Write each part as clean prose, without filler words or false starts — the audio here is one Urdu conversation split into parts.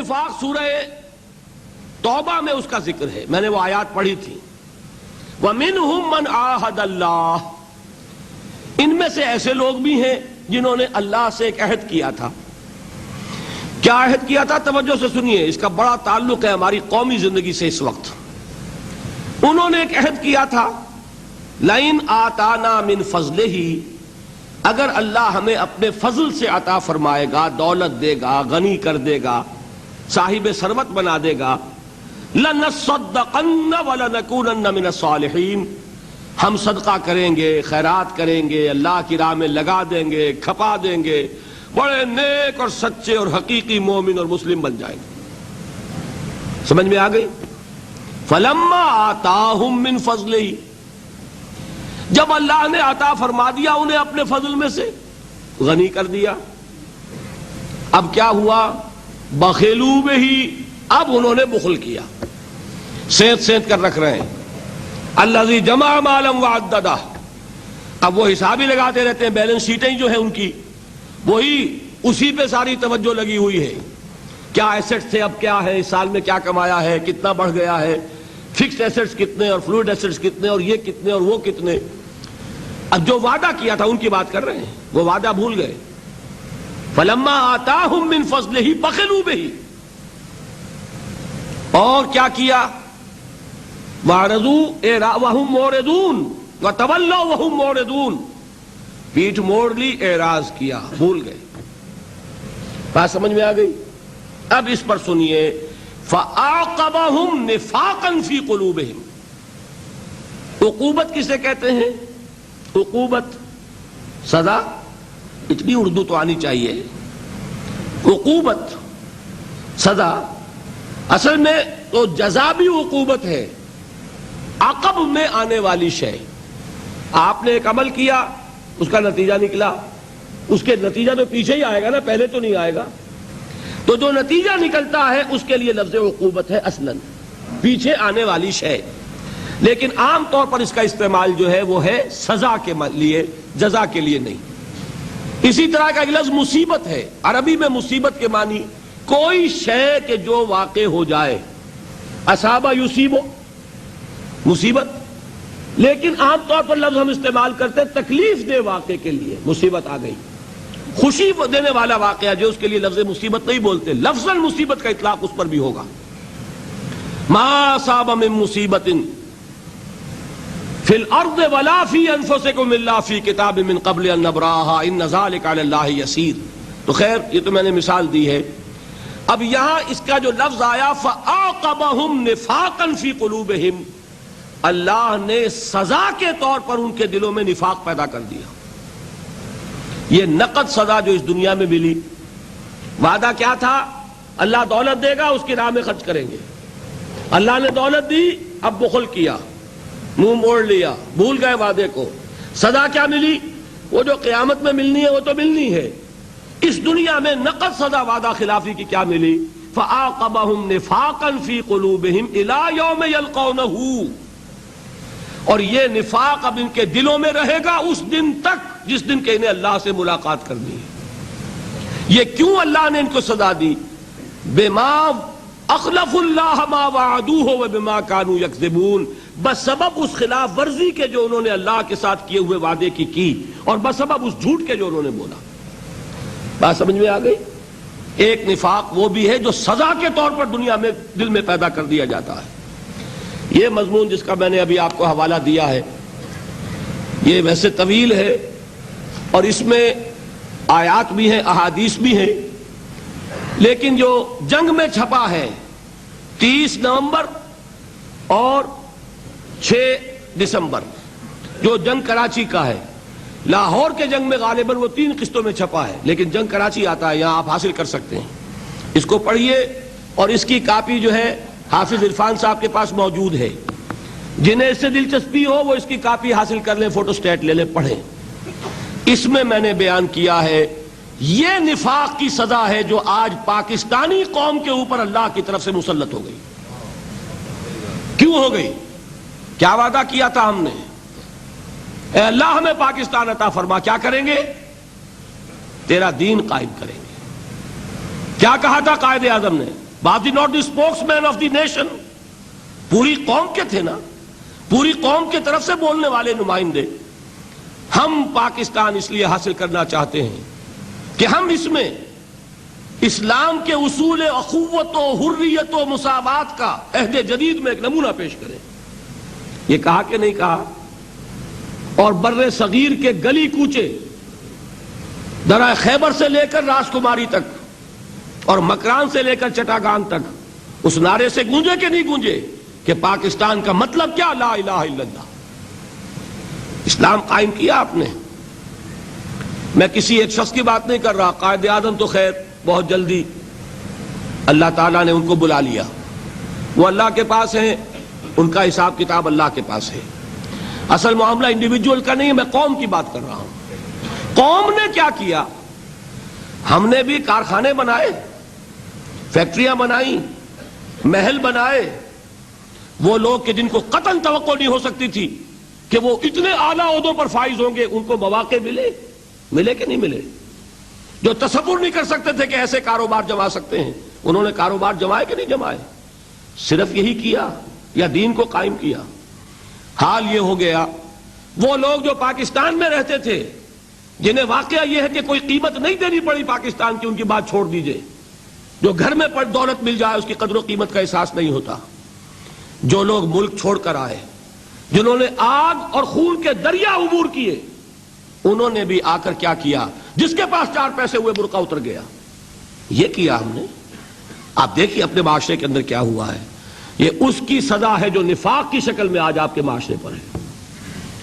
نفاق سورہ توبہ میں اس کا ذکر ہے، میں نے وہ آیات پڑھی تھی۔ وَمِنْهُمْ مَنْ عَاهَدَ اللَّهُ، ان میں سے ایسے لوگ بھی ہیں جنہوں نے اللہ سے ایک عہد کیا تھا۔ کیا عہد کیا تھا؟ توجہ سے سنیے، اس کا بڑا تعلق ہے ہماری قومی زندگی سے اس وقت۔ انہوں نے ایک عہد کیا تھا، لَإِنْ آتَانَا مِنْ فَضْلِهِ، اگر اللہ ہمیں اپنے فضل سے عطا فرمائے گا، دولت دے گا، غنی کر دے گا، صاحب ثروت بنا دے گا، لَنَصَّدَّقَنَّ وَلَنَكُونَنَّ مِنَ الصَّالِحِينَ، ہم صدقہ کریں گے، خیرات کریں گے، اللہ کی راہ میں لگا دیں گے، کھپا دیں گے، بڑے نیک اور سچے اور حقیقی مومن اور مسلم بن جائیں گے۔ سمجھ میں آ گئی؟ فَلَمَّا آتَاهُم مِّن فَضْلِهِ، جب اللہ نے عطا فرما دیا انہیں اپنے فضل میں سے، غنی کر دیا، اب کیا ہوا؟ بخیلوا بہ، اب انہوں نے بخل کیا، سینت کر رکھ رہے ہیں۔ الذی جمع مالا وعددہ، اب وہ حساب ہی لگاتے رہتے ہیں، بیلنس شیٹیں جو ہیں ان کی، وہی اسی پہ ساری توجہ لگی ہوئی ہے۔ کیا ایسٹس تھے، اب کیا ہے، اس سال میں کیا کمایا ہے، کتنا بڑھ گیا ہے، فکسڈ ایسٹس کتنے اور فلوئڈ ایسٹس کتنے اور یہ کتنے اور وہ کتنے۔ اب جو وعدہ کیا تھا ان کی بات کر رہے ہیں، وہ وعدہ بھول گئے۔ فلما آتاہم من فضلہ بخلوا بہ، اور کیا کیا؟ وَعْرَضُوا وَهُمْ مُعْرِضُونَ وَتَوَلَّوْا وَهُمْ مُعْرِضُونَ، پیٹھ موڑ لی، اعراض کیا، بھول گئے۔ بات سمجھ میں آ گئی؟ اب اس پر سنیے، فَأَعْقَبَهُمْ نِفَاقًا فِي قُلُوبِهِمْ، عقوبت کسے کہتے ہیں؟ عقوبت، سزا، اتنی اردو تو آنی چاہیے۔ عقوبت، سزا، اصل میں تو جزا بھی عقوبت ہے، عقب میں آنے والی شے۔ آپ نے ایک عمل کیا، اس کا نتیجہ نکلا، اس کے نتیجہ تو پیچھے ہی آئے گا نا، پہلے تو نہیں آئے گا۔ تو جو نتیجہ نکلتا ہے اس کے لیے لفظ عقوبت ہے اصلاً، پیچھے آنے والی شے۔ لیکن عام طور پر اس کا استعمال جو ہے وہ ہے سزا کے لیے، جزا کے لیے نہیں۔ اسی طرح کا ایک لفظ مصیبت ہے، عربی میں مصیبت کے معنی کوئی شے کہ جو واقع ہو جائے، اصابہ یصیبو، مصیبت۔ لیکن عام طور پر لفظ ہم استعمال کرتے ہیں تکلیف دہ واقعے کے لیے، مصیبت آ گئی۔ خوشی دینے والا واقعہ جو اس کے لیے لفظ مصیبت نہیں بولتے، لفظاً مصیبت کا اطلاق اس پر بھی ہوگا۔ ما اصاب من مصیبت فی الارض ولا فی انفسکم الا فی کتاب من قبل ان نبرأها ان ذلک علی اللہ یسیر۔ تو خیر یہ تو میں نے مثال دی ہے۔ اب یہاں اس کا جو لفظ آیا فَأَعْقَبَهُمْ نِفَاقًا فِي قُلُوبِهِمْ، اللہ نے سزا کے طور پر ان کے دلوں میں نفاق پیدا کر دیا۔ یہ نقد سزا جو اس دنیا میں ملی، وعدہ کیا تھا؟ اللہ دولت دے گا، اس کی راہ میں خرچ کریں گے۔ اللہ نے دولت دی، اب بخل کیا، منہ موڑ لیا، بھول گئے وعدے کو۔ سزا کیا ملی؟ وہ جو قیامت میں ملنی ہے وہ تو ملنی ہے۔ اس دنیا میں نقد سزا وعدہ خلافی کی کیا ملی؟ فَأَعْقَبَهُمْ نِفَاقًا فِي قُلُوبِهِمْ إِلَى يَوْمِ يَلْقَوْنَهُ، اور یہ نفاق اب ان کے دلوں میں رہے گا اس دن تک جس دن کہ انہیں اللہ سے ملاقات کرنی ہے۔ یہ کیوں اللہ نے ان کو سزا دی؟ بِمَا أَخْلَفُوا اللَّهَ مَا وَعَدُوهُ وَبِمَا كَانُوا يَكْذِبُونَ، بسبب اس خلاف ورزی کے جو انہوں نے اللہ کے ساتھ کیے ہوئے وعدے کی اور بسبب اس جھوٹ کے جو انہوں نے بولا۔ بات سمجھ میں آ گئی؟ ایک نفاق وہ بھی ہے جو سزا کے طور پر دنیا میں دل میں پیدا کر دیا جاتا ہے۔ یہ مضمون جس کا میں نے ابھی آپ کو حوالہ دیا ہے، یہ ویسے طویل ہے اور اس میں آیات بھی ہیں، احادیث بھی ہیں، لیکن جو جنگ میں چھپا ہے 30 نومبر اور 6 دسمبر، جو جنگ کراچی کا ہے، لاہور کے جنگ میں غالباً وہ 3 قسطوں میں چھپا ہے، لیکن جنگ کراچی آتا ہے، یہاں آپ حاصل کر سکتے ہیں۔ اس کو پڑھیے، اور اس کی کاپی جو ہے حافظ عرفان صاحب کے پاس موجود ہے۔ جنہیں اس سے دلچسپی ہو وہ اس کی کاپی حاصل کر لیں، فوٹو سٹیٹ لے لیں، پڑھیں۔ اس میں میں نے بیان کیا ہے یہ نفاق کی سزا ہے جو آج پاکستانی قوم کے اوپر اللہ کی طرف سے مسلط ہو گئی۔ کیوں ہو گئی؟ کیا وعدہ کیا تھا ہم نے؟ اے اللہ ہمیں پاکستان عطا فرما، کیا کریں گے؟ تیرا دین قائم کریں گے۔ کیا کہا تھا قائد اعظم نے؟ Was he not the spokesman of the nation? پوری قوم کے تھے نا، پوری قوم کے طرف سے بولنے والے نمائندے. ہم پاکستان اس لیے حاصل کرنا چاہتے ہیں کہ ہم اس میں اسلام کے اصول اخوت و حریت و مساوات کا عہد جدید میں ایک نمونہ پیش کریں. یہ کہا کہ نہیں کہا؟ اور بر صغیر کے گلی کوچے درہ خیبر سے لے کر راجکماری تک اور مکران سے لے کر چٹاگان تک اس نعرے سے گونجے کہ نہیں گونجے کہ پاکستان کا مطلب کیا؟ لا الہ الا اللہ. اسلام قائم کیا آپ نے. میں کسی ایک شخص کی بات نہیں کر رہا. قائد اعظم تو خیر بہت جلدی اللہ تعالیٰ نے ان کو بلا لیا، وہ اللہ کے پاس ہیں، ان کا حساب کتاب اللہ کے پاس ہے. اصل معاملہ انڈیویجول کا نہیں ہے، میں قوم کی بات کر رہا ہوں. قوم نے کیا کیا؟ ہم نے بھی کارخانے بنائے، فیکٹریاں بنائیں، محل بنائے. وہ لوگ کہ جن کو قطعاً توقع نہیں ہو سکتی تھی کہ وہ اتنے اعلیٰ عہدوں پر فائز ہوں گے، ان کو مواقع ملے کہ نہیں ملے. جو تصور نہیں کر سکتے تھے کہ ایسے کاروبار جما سکتے ہیں، انہوں نے کاروبار جمائے کہ نہیں جمائے؟ صرف یہی کیا یا دین کو قائم کیا؟ حال یہ ہو گیا وہ لوگ جو پاکستان میں رہتے تھے، جنہیں واقعہ یہ ہے کہ کوئی قیمت نہیں دینی پڑی پاکستان کی، ان کی بات چھوڑ دیجئے. جو گھر میں دولت مل جائے اس کی قدر و قیمت کا احساس نہیں ہوتا. جو لوگ ملک چھوڑ کر آئے، جنہوں نے آگ اور خون کے دریا عبور کیے، انہوں نے بھی آ کر کیا کیا؟ جس کے پاس 4 پیسے ہوئے برقع اتر گیا. یہ کیا ہم نے. آپ دیکھیے اپنے معاشرے کے اندر کیا ہوا ہے. یہ اس کی سزا ہے جو نفاق کی شکل میں آج آپ کے معاشرے پر ہے.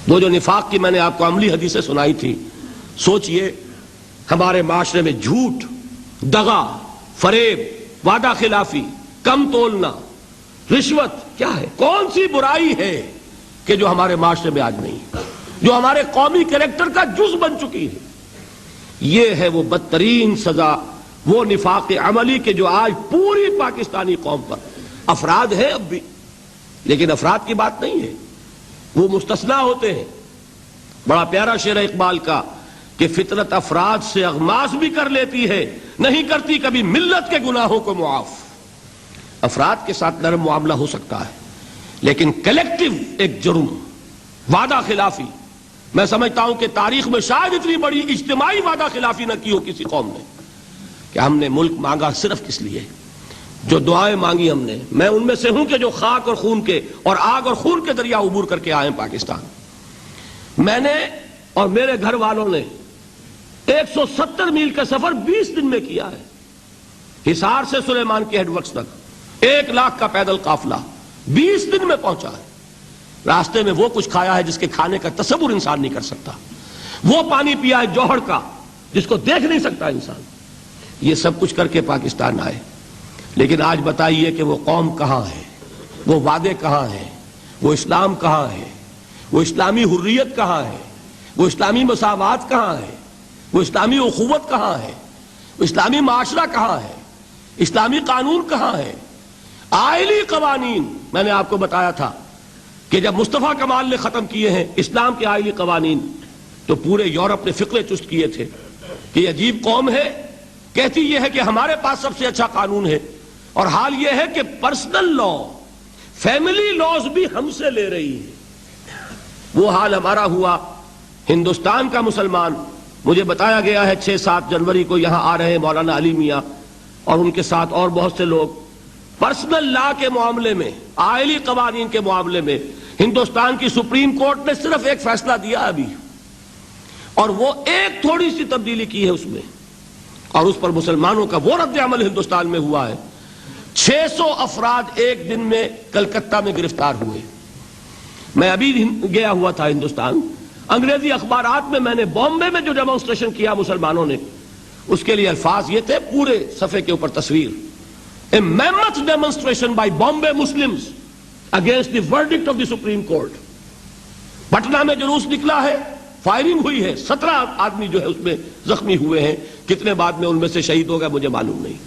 وہ جو نفاق کی میں نے آپ کو عملی حدیثیں سنائی تھی، سوچئے ہمارے معاشرے میں جھوٹ، دغا، فریب، وعدہ خلافی، کم تولنا، رشوت کیا ہے؟ کون سی برائی ہے کہ جو ہمارے معاشرے میں آج نہیں، جو ہمارے قومی کریکٹر کا جز بن چکی ہے؟ یہ ہے وہ بدترین سزا، وہ نفاق عملی کہ جو آج پوری پاکستانی قوم پر. افراد ہیں اب بھی، لیکن افراد کی بات نہیں ہے، وہ مستثنیٰ ہوتے ہیں. بڑا پیارا شعر ہے اقبال کا کہ فطرت افراد سے اغماس بھی کر لیتی ہے، نہیں کرتی کبھی ملت کے گناہوں کو معاف. افراد کے ساتھ نرم معاملہ ہو سکتا ہے، لیکن کلیکٹیو ایک جرم، وعدہ خلافی، میں سمجھتا ہوں کہ تاریخ میں شاید اتنی بڑی اجتماعی وعدہ خلافی نہ کی ہو کسی قوم نے. کہ ہم نے ملک مانگا صرف کس لیے؟ جو دعائیں مانگی ہم نے، میں ان میں سے ہوں کہ جو خاک اور خون کے اور آگ اور خون کے دریا عبور کر کے آئے ہیں پاکستان. میں نے اور میرے گھر والوں نے 170 میل کا سفر 20 دن میں کیا ہے. حصار سے سلیمان کے ہیڈ ورکس تک 1 لاکھ کا پیدل قافلہ 20 دن میں پہنچا ہے. راستے میں وہ کچھ کھایا ہے جس کے کھانے کا تصور انسان نہیں کر سکتا. وہ پانی پیا ہے جوہر کا جس کو دیکھ نہیں سکتا انسان. یہ سب کچھ کر کے پاکستان آئے. لیکن آج بتائیے کہ وہ قوم کہاں ہے؟ وہ وعدے کہاں ہیں؟ وہ اسلام کہاں ہے؟ وہ اسلامی حریت کہاں ہے؟ وہ اسلامی مساوات کہاں ہے؟ وہ اسلامی اخوت کہاں ہے؟ وہ اسلامی معاشرہ کہاں ہے؟ اسلامی قانون کہاں ہے؟ آئلی قوانین. میں نے آپ کو بتایا تھا کہ جب مصطفیٰ کمال نے ختم کیے ہیں اسلام کے آئلی قوانین، تو پورے یورپ نے فقرے چست کیے تھے کہ یہ عجیب قوم ہے، کہتی یہ ہے کہ ہمارے پاس سب سے اچھا قانون ہے، اور حال یہ ہے کہ پرسنل لا، فیملی لاز بھی ہم سے لے رہی ہے. وہ حال ہمارا ہوا. ہندوستان کا مسلمان، مجھے بتایا گیا ہے 6-7 جنوری کو یہاں آ رہے ہیں مولانا علی میاں اور ان کے ساتھ اور بہت سے لوگ. پرسنل لا کے معاملے میں، آئلی قوانین کے معاملے میں ہندوستان کی سپریم کورٹ نے صرف ایک فیصلہ دیا ابھی، اور وہ ایک تھوڑی سی تبدیلی کی ہے اس میں، اور اس پر مسلمانوں کا وہ رد عمل ہندوستان میں ہوا ہے. 600 افراد ایک دن میں کلکتہ میں گرفتار ہوئے. میں ابھی گیا ہوا تھا ہندوستان. انگریزی اخبارات میں نے بامبے میں جو ڈیمونسٹریشن کیا مسلمانوں نے، اس کے لیے الفاظ یہ تھے، پورے صفحے کے اوپر تصویر: A mammoth demonstration by Bombay Muslims against the verdict of the Supreme Court. Patna میں جلوس نکلا ہے، فائرنگ ہوئی ہے، 17 آدمی جو ہے اس میں زخمی ہوئے ہیں. کتنے بعد میں ان میں سے شہید ہو گئے مجھے معلوم نہیں.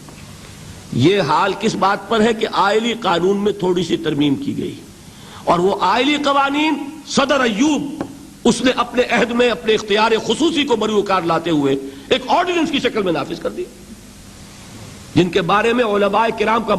یہ حال کس بات پر ہے کہ آئلی قانون میں تھوڑی سی ترمیم کی گئی، اور وہ آئلی قوانین صدر ایوب اس نے اپنے عہد میں اپنے اختیار خصوصی کو بروکار لاتے ہوئے ایک آرڈیننس کی شکل میں نافذ کر دی. جن کے بارے میں علماء کرام کا